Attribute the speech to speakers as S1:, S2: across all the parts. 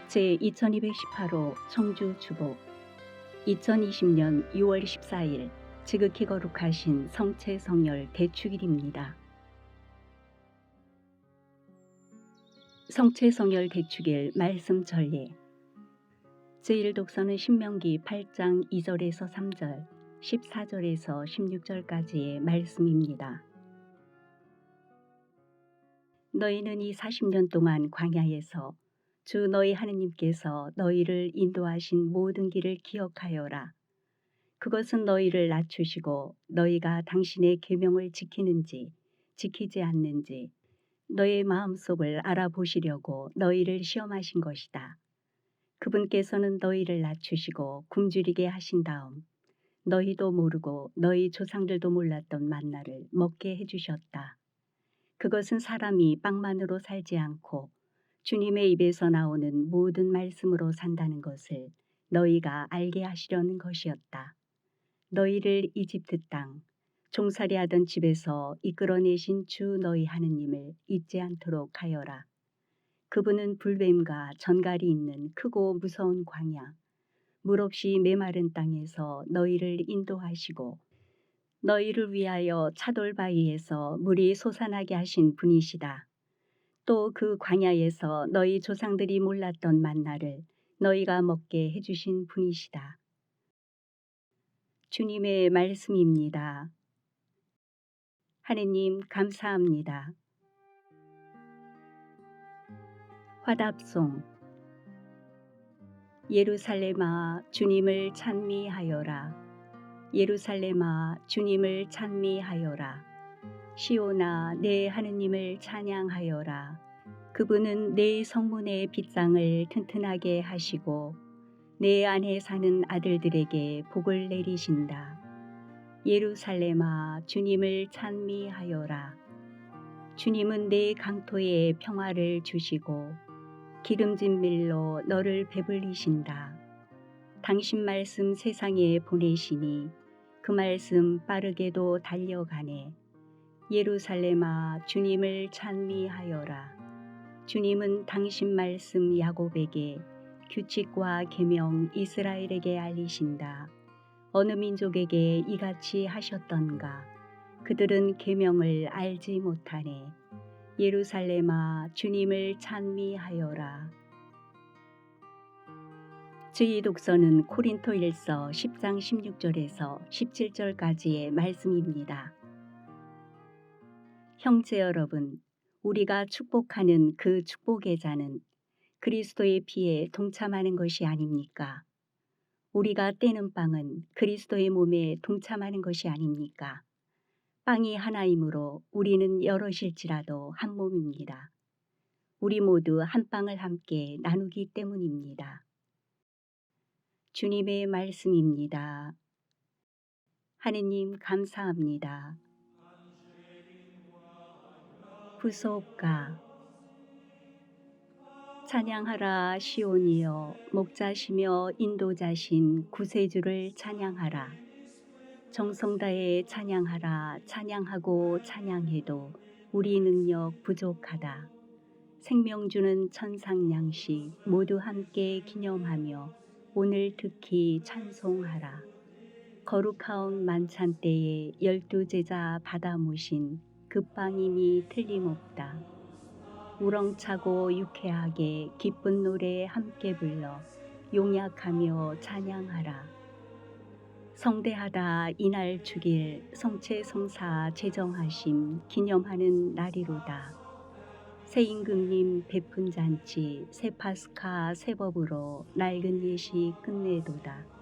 S1: 제2218호 청주 주보 2020년 6월 14일 지극히 거룩하신 성체성열 대축일입니다. 성체성열 대축일 말씀 전례 제1독서는 신명기 8장 2절에서 3절, 14절에서 16절까지의 말씀입니다. 너희는 이 40년 동안 광야에서 주 너희 하느님께서 너희를 인도하신 모든 길을 기억하여라. 그것은 너희를 낮추시고 너희가 당신의 계명을 지키는지 지키지 않는지 너의 마음속을 알아보시려고 너희를 시험하신 것이다. 그분께서는 너희를 낮추시고 굶주리게 하신 다음 너희도 모르고 너희 조상들도 몰랐던 만나를 먹게 해주셨다. 그것은 사람이 빵만으로 살지 않고 주님의 입에서 나오는 모든 말씀으로 산다는 것을 너희가 알게 하시려는 것이었다. 너희를 이집트 땅, 종살이하던 집에서 이끌어내신 주 너희 하느님을 잊지 않도록 하여라. 그분은 불뱀과 전갈이 있는 크고 무서운 광야, 물 없이 메마른 땅에서 너희를 인도하시고 너희를 위하여 차돌바위에서 물이 솟아나게 하신 분이시다. 또 그 광야에서 너희 조상들이 몰랐던 만나를 너희가 먹게 해주신 분이시다. 주님의 말씀입니다. 하느님 감사합니다. 화답송 예루살렘아 주님을 찬미하여라. 예루살렘아 주님을 찬미하여라. 시온아 내 하느님을 찬양하여라. 그분은 내 성문의 빗장을 튼튼하게 하시고 내 안에 사는 아들들에게 복을 내리신다. 예루살렘아 주님을 찬미하여라. 주님은 내 강토에 평화를 주시고 기름진 밀로 너를 배불리신다. 당신 말씀 세상에 보내시니 그 말씀 빠르게도 달려가네. 예루살렘아 주님을 찬미하여라. 주님은 당신 말씀 야곱에게 규칙과 계명 이스라엘에게 알리신다. 어느 민족에게 이같이 하셨던가. 그들은 계명을 알지 못하네. 예루살렘아 주님을 찬미하여라. 제2독서는 고린토일서 10장 16절에서 17절까지의 말씀입니다. 형제 여러분, 우리가 축복하는 그 축복의 잔은 그리스도의 피에 동참하는 것이 아닙니까? 우리가 떼는 빵은 그리스도의 몸에 동참하는 것이 아닙니까? 빵이 하나이므로 우리는 여럿일지라도 한 몸입니다. 우리 모두 한 빵을 함께 나누기 때문입니다. 주님의 말씀입니다. 하느님 감사합니다. 부속가 찬양하라 시온이여 목자시며 인도자신 구세주를 찬양하라. 정성 다해 찬양하라. 찬양하고 찬양해도 우리 능력 부족하다. 생명 주는 천상양식 모두 함께 기념하며 오늘 특히 찬송하라. 거룩하온 만찬 때에 12제자 받아 모신 그 빵임이 틀림없다. 우렁차고 유쾌하게 기쁜 노래 함께 불러 용약하며 찬양하라. 성대하다 이날 축일 성체성사 제정하심 기념하는 날이로다. 새 임금님 베푼 잔치 새 파스카 새 법으로 낡은 예시 끝내도다.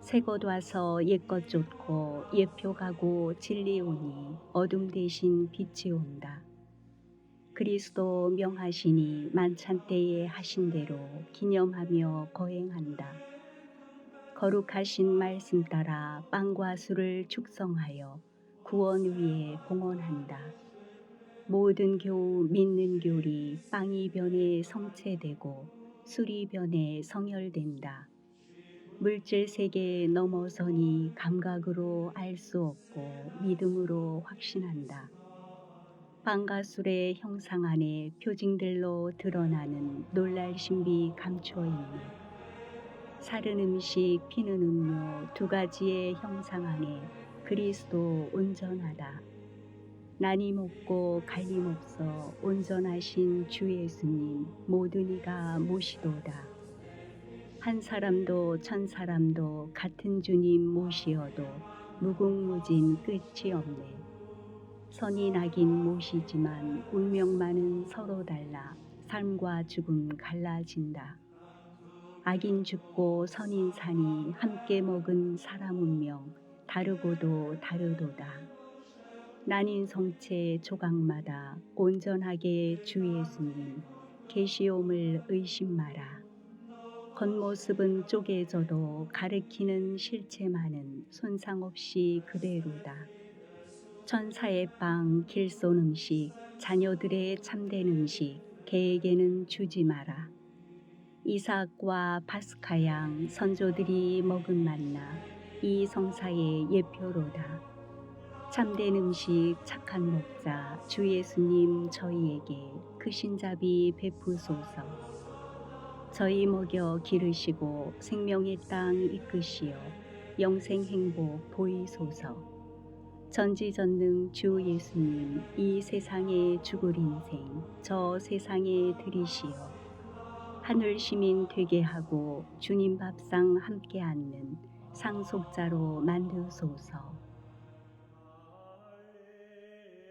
S1: 새것 와서 옛것 쫓고 예표 가고 진리 오니 어둠 대신 빛이 온다. 그리스도 명하시니 만찬 때에 하신 대로 기념하며 거행한다. 거룩하신 말씀 따라 빵과 술을 축성하여 구원 위에 봉헌한다. 모든 교우 믿는 교리 빵이 변해 성체되고 술이 변해 성혈된다. 물질 세계에 넘어서니 감각으로 알 수 없고 믿음으로 확신한다. 빵과 술의 형상 안에 표징들로 드러나는 놀랄 신비 감추어 있네. 사른 음식, 피는 음료 두 가지의 형상 안에 그리스도 온전하다. 나님 없고 갈림 없어 온전하신 주 예수님 모든 이가 모시도다. 한 사람도 천 사람도 같은 주님 모시어도 무궁무진 끝이 없네. 선이 나긴 모시지만 운명만은 서로 달라 삶과 죽음 갈라진다. 악인 죽고 선인 사니 함께 먹은 사람 운명 다르고도 다르도다. 나뉜 성체 조각마다 온전하게 주 예수님 계시옴을 의심 마라. 겉모습은 쪼개져도 가리키는 실체만은 손상 없이 그대로다. 천사의 빵, 길손 음식, 자녀들의 참된 음식, 개에게는 주지 마라. 이삭과 파스카 양 선조들이 먹은 만나 이 성사의 예표로다. 참된 음식, 착한 목자, 주 예수님 저희에게 크신 자비 베푸소서. 저희 먹여 기르시고 생명의 땅 이끄시어 영생 행복 보이소서. 전지전능 주 예수님 이 세상에 죽을 인생 저 세상에 들이시어 하늘 시민 되게 하고 주님 밥상 함께 앉는 상속자로 만드소서.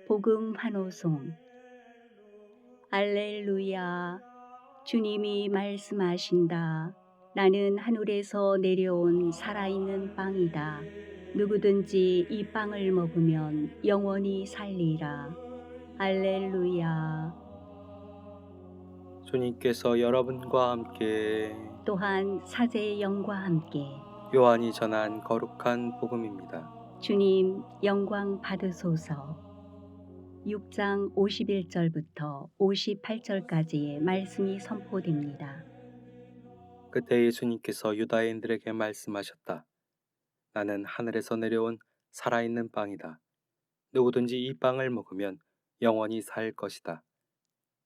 S1: 복음 환호송. 알렐루야. 주님이 말씀하신다. 나는 하늘에서 내려온 살아있는 빵이다. 누구든지 이 빵을 먹으면 영원히 살리라. 알렐루야.
S2: 주님께서 여러분과 함께
S1: 또한 사제의 영과 함께
S2: 요한이 전한 거룩한 복음입니다.
S1: 주님 영광 받으소서. 6장 51절부터 58절까지의 말씀이 선포됩니다.
S2: 그때 예수님께서 유다인들에게 말씀하셨다. 나는 하늘에서 내려온 살아있는 빵이다. 누구든지 이 빵을 먹으면 영원히 살 것이다.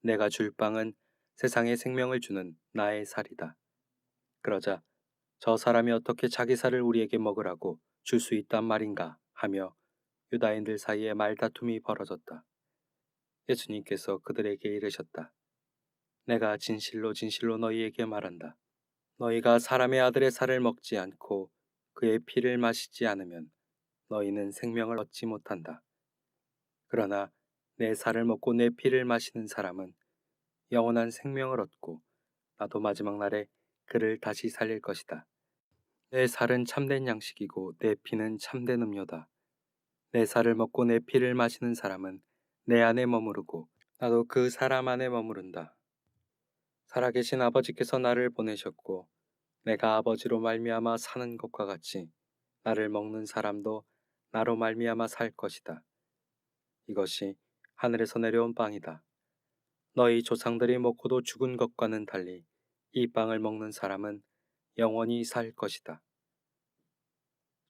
S2: 내가 줄 빵은 세상에 생명을 주는 나의 살이다. 그러자 저 사람이 어떻게 자기 살을 우리에게 먹으라고 줄 수 있단 말인가 하며 유다인들 사이에 말다툼이 벌어졌다. 예수님께서 그들에게 이르셨다. 내가 진실로 진실로 너희에게 말한다. 너희가 사람의 아들의 살을 먹지 않고 그의 피를 마시지 않으면 너희는 생명을 얻지 못한다. 그러나 내 살을 먹고 내 피를 마시는 사람은 영원한 생명을 얻고 나도 마지막 날에 그를 다시 살릴 것이다. 내 살은 참된 양식이고 내 피는 참된 음료다. 내 살을 먹고 내 피를 마시는 사람은 내 안에 머무르고 나도 그 사람 안에 머무른다. 살아계신 아버지께서 나를 보내셨고 내가 아버지로 말미암아 사는 것과 같이 나를 먹는 사람도 나로 말미암아 살 것이다. 이것이 하늘에서 내려온 빵이다. 너희 조상들이 먹고도 죽은 것과는 달리 이 빵을 먹는 사람은 영원히 살 것이다.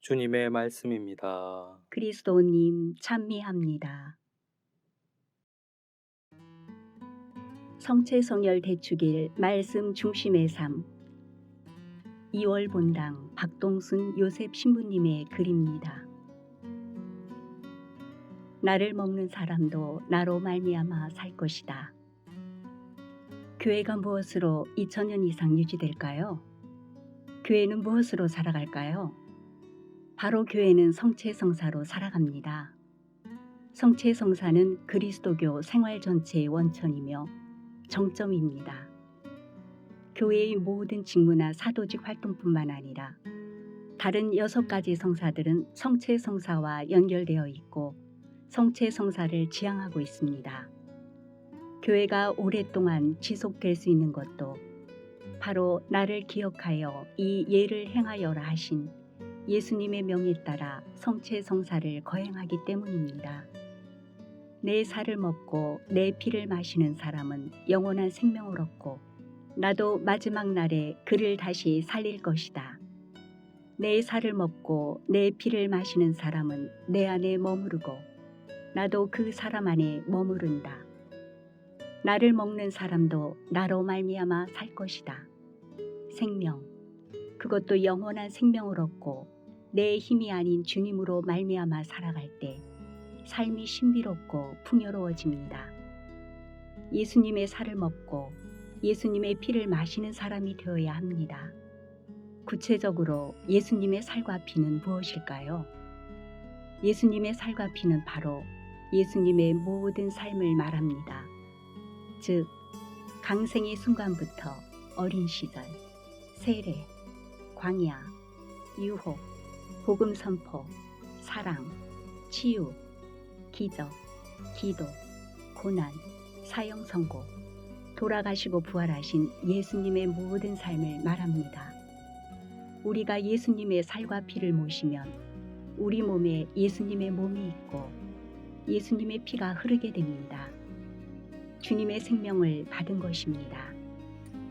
S2: 주님의 말씀입니다.
S1: 그리스도님 찬미합니다. 성체성열 대축일 말씀 중심의 삶 2월 본당 박동순 요셉 신부님의 글입니다. 나를 먹는 사람도 나로 말미암아 살 것이다. 교회가 무엇으로 2000년 이상 유지될까요? 교회는 무엇으로 살아갈까요? 바로 교회는 성체성사로 살아갑니다. 성체성사는 그리스도교 생활 전체의 원천이며 정점입니다. 교회의 모든 직무나 사도직 활동뿐만 아니라 다른 6가지 성사들은 성체성사와 연결되어 있고 성체성사를 지향하고 있습니다. 교회가 오랫동안 지속될 수 있는 것도 바로 나를 기억하여 이 예를 행하여라 하신 예수님의 명에 따라 성체성사를 거행하기 때문입니다. 내 살을 먹고 내 피를 마시는 사람은 영원한 생명을 얻고 나도 마지막 날에 그를 다시 살릴 것이다. 내 살을 먹고 내 피를 마시는 사람은 내 안에 머무르고 나도 그 사람 안에 머무른다. 나를 먹는 사람도 나로 말미암아 살 것이다. 생명, 그것도 영원한 생명을 얻고 내 힘이 아닌 주님으로 말미암아 살아갈 때 삶이 신비롭고 풍요로워집니다. 예수님의 살을 먹고 예수님의 피를 마시는 사람이 되어야 합니다. 구체적으로 예수님의 살과 피는 무엇일까요? 예수님의 살과 피는 바로 예수님의 모든 삶을 말합니다. 즉, 강생의 순간부터 어린 시절, 세례, 광야, 유혹, 복음 선포, 사랑, 치유, 기적, 기도, 고난, 사형 선고, 돌아가시고 부활하신 예수님의 모든 삶을 말합니다. 우리가 예수님의 살과 피를 모시면 우리 몸에 예수님의 몸이 있고 예수님의 피가 흐르게 됩니다. 주님의 생명을 받은 것입니다.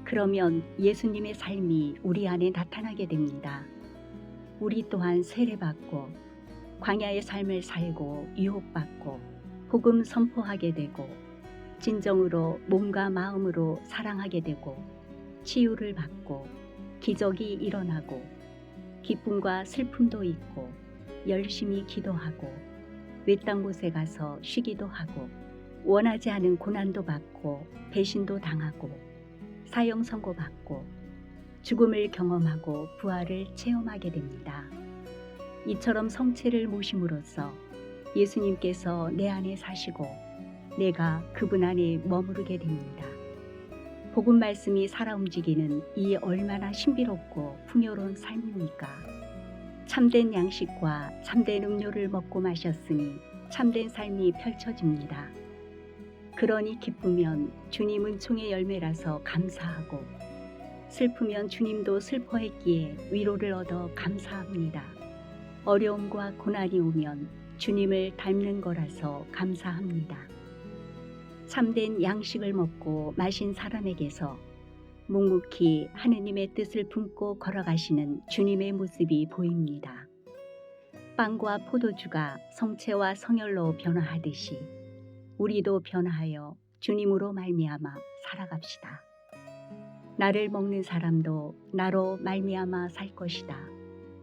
S1: 그러면 예수님의 삶이 우리 안에 나타나게 됩니다. 우리 또한 세례받고 광야의 삶을 살고 유혹받고 복음 선포하게 되고 진정으로 몸과 마음으로 사랑하게 되고 치유를 받고 기적이 일어나고 기쁨과 슬픔도 있고 열심히 기도하고 외딴 곳에 가서 쉬기도 하고 원하지 않은 고난도 받고 배신도 당하고 사형 선고받고 죽음을 경험하고 부활을 체험하게 됩니다. 이처럼 성체를 모심으로써 예수님께서 내 안에 사시고 내가 그분 안에 머무르게 됩니다. 복음 말씀이 살아 움직이는 이 얼마나 신비롭고 풍요로운 삶입니까? 참된 양식과 참된 음료를 먹고 마셨으니 참된 삶이 펼쳐집니다. 그러니 기쁘면 주님은 총의 열매라서 감사하고 슬프면 주님도 슬퍼했기에 위로를 얻어 감사합니다. 어려움과 고난이 오면 주님을 닮는 거라서 감사합니다. 참된 양식을 먹고 마신 사람에게서 묵묵히 하느님의 뜻을 품고 걸어가시는 주님의 모습이 보입니다. 빵과 포도주가 성체와 성혈로 변화하듯이 우리도 변화하여 주님으로 말미암아 살아갑시다. 나를 먹는 사람도 나로 말미암아 살 것이다.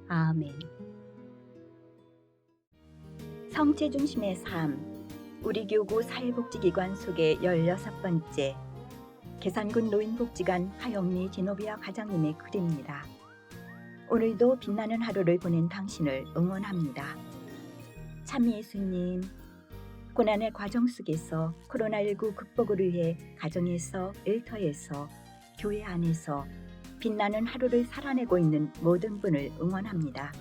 S1: 아멘.
S3: 성체 중심의 삶, 우리 교구 사회복지기관 소개 16번째, 계산군 노인복지관 하영미 제노비아 과장님의 글입니다. 오늘도 빛나는 하루를 보낸 당신을 응원합니다. 참 예수님, 고난의 과정 속에서 코로나19 극복을 위해 가정에서, 일터에서, 교회 안에서 빛나는 하루를 살아내고 있는 모든 분을 응원합니다.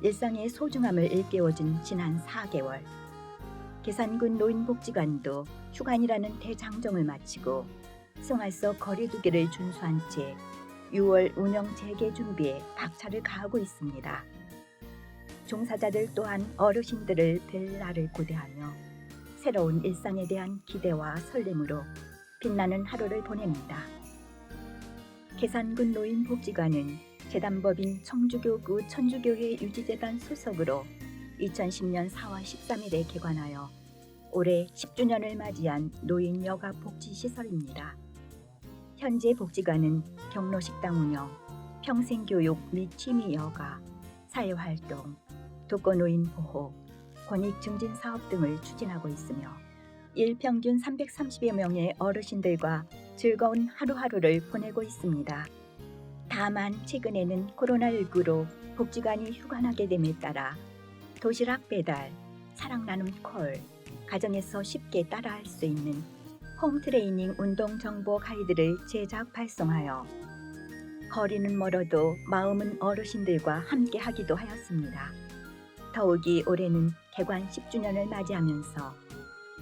S3: 일상의 소중함을 일깨워준 지난 4개월, 계산군 노인복지관도 휴관이라는 대장정을 마치고 생활 속 거리두기를 준수한 채 6월 운영 재개 준비에 박차를 가하고 있습니다. 종사자들 또한 어르신들을 뵐 날을 고대하며 새로운 일상에 대한 기대와 설렘으로 빛나는 하루를 보냅니다. 계산군 노인복지관은 재단법인 청주교구 천주교회 유지재단 소속으로 2010년 4월 13일에 개관하여 올해 10주년을 맞이한 노인 여가 복지시설입니다. 현재 복지관은 경로식당 운영, 평생교육 및 취미 여가, 사회활동, 독거노인 보호, 권익 증진 사업 등을 추진하고 있으며 일평균 330여 명의 어르신들과 즐거운 하루하루를 보내고 있습니다. 다만 최근에는 코로나19로 복지관이 휴관하게 됨에 따라 도시락 배달, 사랑 나눔 콜, 가정에서 쉽게 따라할 수 있는 홈트레이닝 운동 정보 가이드를 제작 발송하여 거리는 멀어도 마음은 어르신들과 함께 하기도 하였습니다. 더욱이 올해는 개관 10주년을 맞이하면서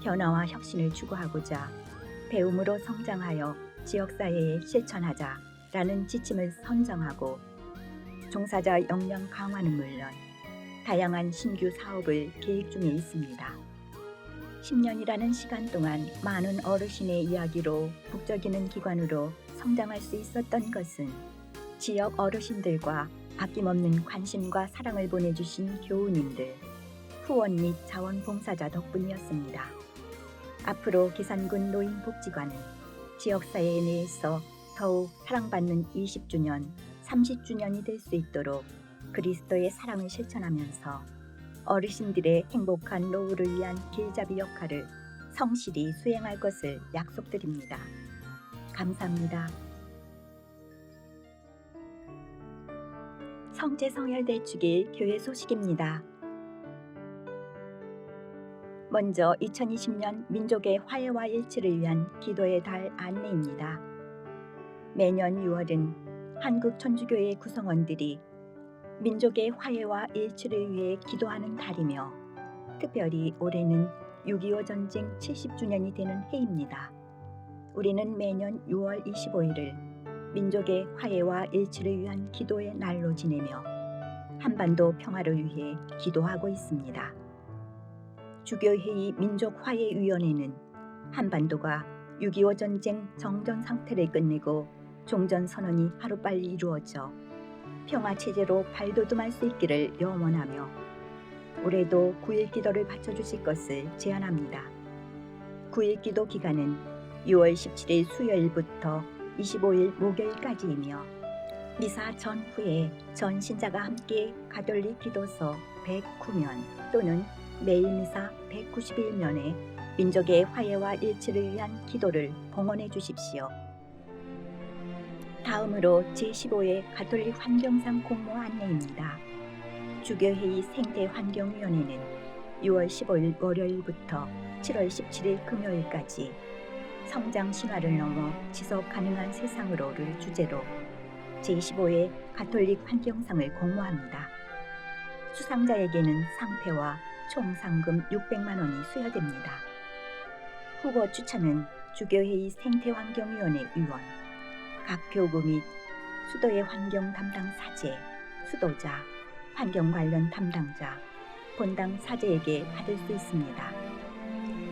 S3: 변화와 혁신을 추구하고자 배움으로 성장하여 지역사회에 실천하자라는 지침을 선정하고 종사자 역량 강화는 물론 다양한 신규 사업을 계획 중에 있습니다. 10년이라는 시간 동안 많은 어르신의 이야기로 북적이는 기관으로 성장할 수 있었던 것은 지역 어르신들과 아낌없는 관심과 사랑을 보내주신 교우님들, 후원 및 자원봉사자 덕분이었습니다. 앞으로 계산군 노인복지관은 지역사회 내에서 더욱 사랑받는 20주년, 30주년이 될 수 있도록 그리스도의 사랑을 실천하면서 어르신들의 행복한 노후를 위한 길잡이 역할을 성실히 수행할 것을 약속드립니다. 감사합니다. 성제성혈대축일 교회 소식입니다. 먼저 2020년 민족의 화해와 일치를 위한 기도의 달 안내입니다. 매년 6월은 한국 천주교회 구성원들이 민족의 화해와 일치를 위해 기도하는 달이며 특별히 올해는 6.25 전쟁 70주년이 되는 해입니다. 우리는 매년 6월 25일을 민족의 화해와 일치를 위한 기도의 날로 지내며 한반도 평화를 위해 기도하고 있습니다. 주교회의 민족화해위원회는 한반도가 6.25 전쟁 정전 상태를 끝내고 종전선언이 하루빨리 이루어져 평화체제로 발돋움할 수 있기를 염원하며 올해도 9일 기도를 바쳐주실 것을 제안합니다. 9일 기도 기간은 6월 17일 수요일부터 25일 목요일까지이며 미사 전후에 전 신자가 함께 가톨릭 기도서 109면 또는 매일 미사 191면에 민족의 화해와 일치를 위한 기도를 봉헌해 주십시오. 다음으로 제15회 가톨릭 환경상 공모 안내입니다. 주교회의 생태환경위원회는 6월 15일 월요일부터 7월 17일 금요일까지 성장 신화를 넘어 지속 가능한 세상으로를 주제로 제15회 가톨릭 환경상을 공모합니다. 수상자에게는 상패와 총 상금 600만 원이 수여됩니다. 후보 추천은 주교회의 생태환경위원회 위원, 각 교구 및 수도의 환경 담당 사제, 수도자, 환경 관련 담당자, 본당 사제에게 받을 수 있습니다.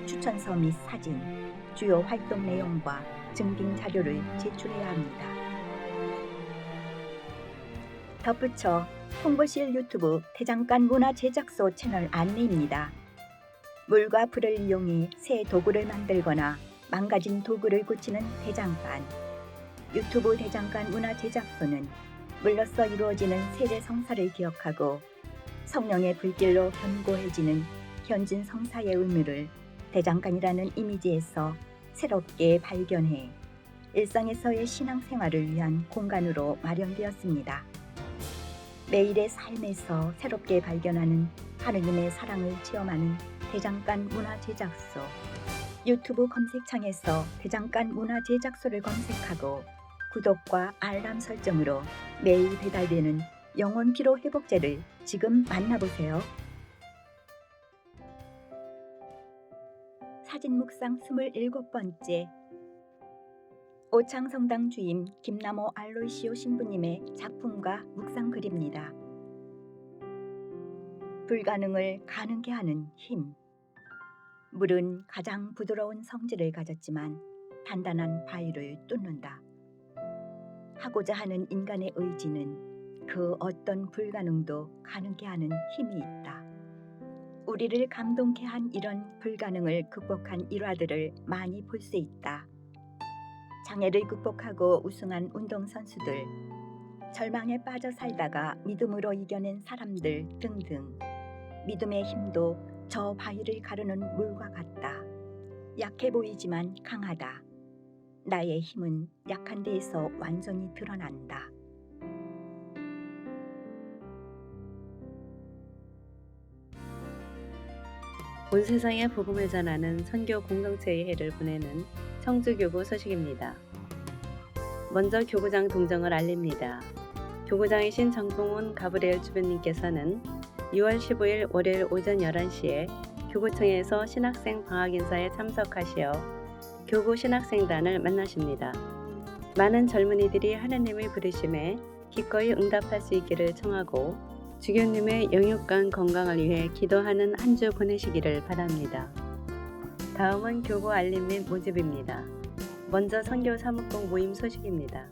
S3: 추천서 및 사진, 주요 활동 내용과 증빙 자료를 제출해야 합니다. 덧붙여 홍보실 유튜브 대장간 문화제작소 채널 안내입니다. 물과 불을 이용해 새 도구를 만들거나 망가진 도구를 고치는 대장간. 유튜브 대장간 문화제작소는 물로써 이루어지는 세례 성사를 기억하고 성령의 불길로 견고해지는 현진 성사의 의미를 대장간이라는 이미지에서 새롭게 발견해 일상에서의 신앙생활을 위한 공간으로 마련되었습니다. 매일의 삶에서 새롭게 발견하는 하느님의 사랑을 체험하는 대장간 문화제작소. 유튜브 검색창에서 대장간 문화제작소를 검색하고 구독과 알람 설정으로 매일 배달되는 영혼 피로 회복제를 지금 만나보세요. 사진 묵상 27번째. 오창성당 주임 김남호 알로이시오 신부님의 작품과 묵상 글입니다. 불가능을 가능케 하는 힘. 물은 가장 부드러운 성질을 가졌지만 단단한 바위를 뚫는다. 하고자 하는 인간의 의지는 그 어떤 불가능도 가능케 하는 힘이 있다. 우리를 감동케 한 이런 불가능을 극복한 일화들을 많이 볼 수 있다. 장애를 극복하고 우승한 운동선수들, 절망에 빠져 살다가 믿음으로 이겨낸 사람들 등등. 믿음의 힘도 저 바위를 가르는 물과 같다. 약해 보이지만 강하다. 나의 힘은 약한 데에서 완전히 드러난다.
S4: 온 세상에 복음을 전하는 선교 공동체의 해를 보내는 청주교구 소식입니다. 먼저 교구장 동정을 알립니다. 교구장이신 정봉훈 가브리엘 주변님께서는 6월 15일 월요일 오전 11시에 교구청에서 신학생 방학 인사에 참석하시어 교구 신학생단을 만나십니다. 많은 젊은이들이 하느님의 부르심에 기꺼이 응답할 수 있기를 청하고 주교님의 영육간 건강을 위해 기도하는 한 주 보내시기를 바랍니다. 다음은 교구 알림 및 모집입니다. 먼저 선교 사목동 모임 소식입니다.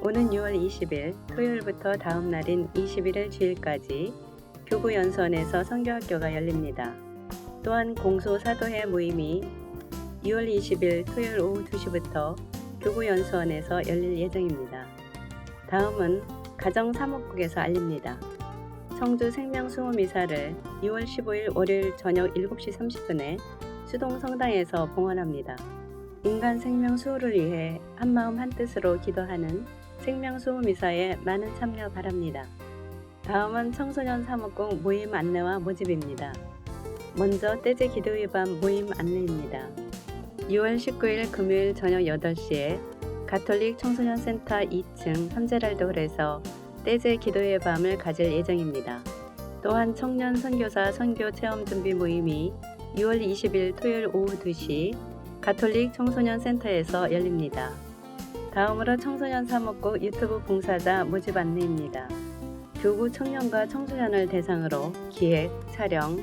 S4: 오는 6월 20일 토요일부터 다음 날인 21일 주일까지 교구 연수원에서 선교학교가 열립니다. 또한 공소 사도회 모임이 2월 20일 토요일 오후 2시부터 교구 연수원에서 열릴 예정입니다. 다음은 가정 사목국에서 알립니다. 청주 생명수호미사를 2월 15일 월요일 저녁 7시 30분에 수동 성당에서 봉헌합니다. 인간 생명 수호를 위해 한마음 한뜻으로 기도하는 생명수호미사에 많은 참여 바랍니다. 다음은 청소년 사목국 모임 안내와 모집입니다. 먼저 떼제 기도의 밤 모임 안내입니다. 6월 19일 금요일 저녁 8시에 가톨릭 청소년센터 2층 삼제랄도홀에서 떼제 기도의 밤을 가질 예정입니다. 또한 청년 선교사 선교 체험 준비 모임이 6월 20일 토요일 오후 2시 가톨릭 청소년센터에서 열립니다. 다음으로 청소년 사목국 유튜브 봉사자 모집 안내입니다. 교구 청년과 청소년을 대상으로 기획, 촬영,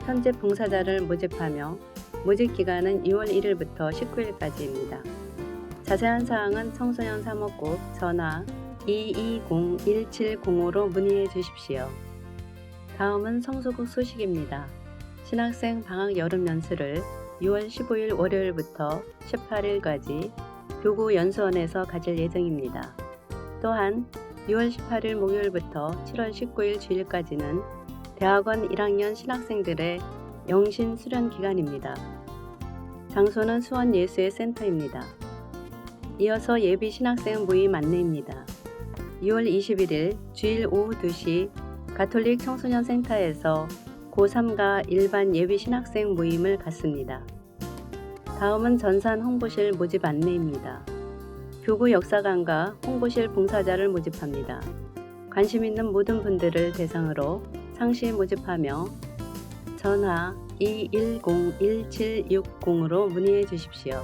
S4: 편집 봉사자를 모집하며 모집 기간은 2월 1일부터 19일까지입니다. 자세한 사항은 청소년 사목국 전화 220-1705로 문의해 주십시오. 다음은 성수국 소식입니다. 신학생 방학 여름 연수를 6월 15일 월요일부터 18일까지 교구 연수원에서 가질 예정입니다. 또한 6월 18일 목요일부터 7월 19일 주일까지는 대학원 1학년 신학생들의 영신 수련 기간입니다. 장소는 수원 예수의 센터입니다. 이어서 예비 신학생 모임 안내입니다. 6월 21일 주일 오후 2시 가톨릭 청소년 센터에서 고3과 일반 예비 신학생 모임을 갖습니다. 다음은 전산 홍보실 모집 안내입니다. 교구 역사관과 홍보실 봉사자를 모집합니다. 관심 있는 모든 분들을 대상으로 상시 모집하며 전화 210-1760으로 문의해 주십시오.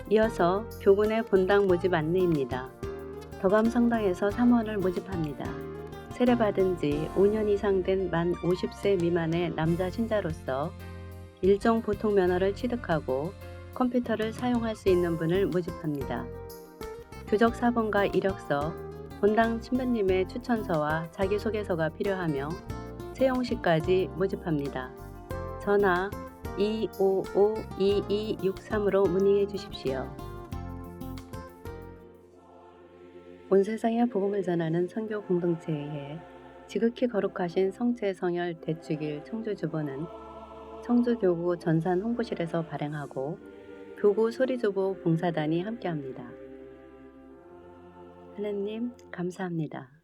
S4: 이어서 교군의 본당 모집 안내입니다. 덕암성당에서 사모를 모집합니다. 세례받은 지 5년 이상 된 만 50세 미만의 남자 신자로서 일종 보통 면허를 취득하고 컴퓨터를 사용할 수 있는 분을 모집합니다. 교적 사본과 이력서, 본당 신부님의 추천서와 자기소개서가 필요하며 채용 시까지 모집합니다. 전화 255-2263으로 문의해 주십시오. 온 세상에 복음을 전하는 선교 공동체에 의해 지극히 거룩하신 성체 성혈 대축일 청주주보는 청주교구 전산 홍보실에서 발행하고 교구 소리주보 봉사단이 함께합니다. 하느님 감사합니다.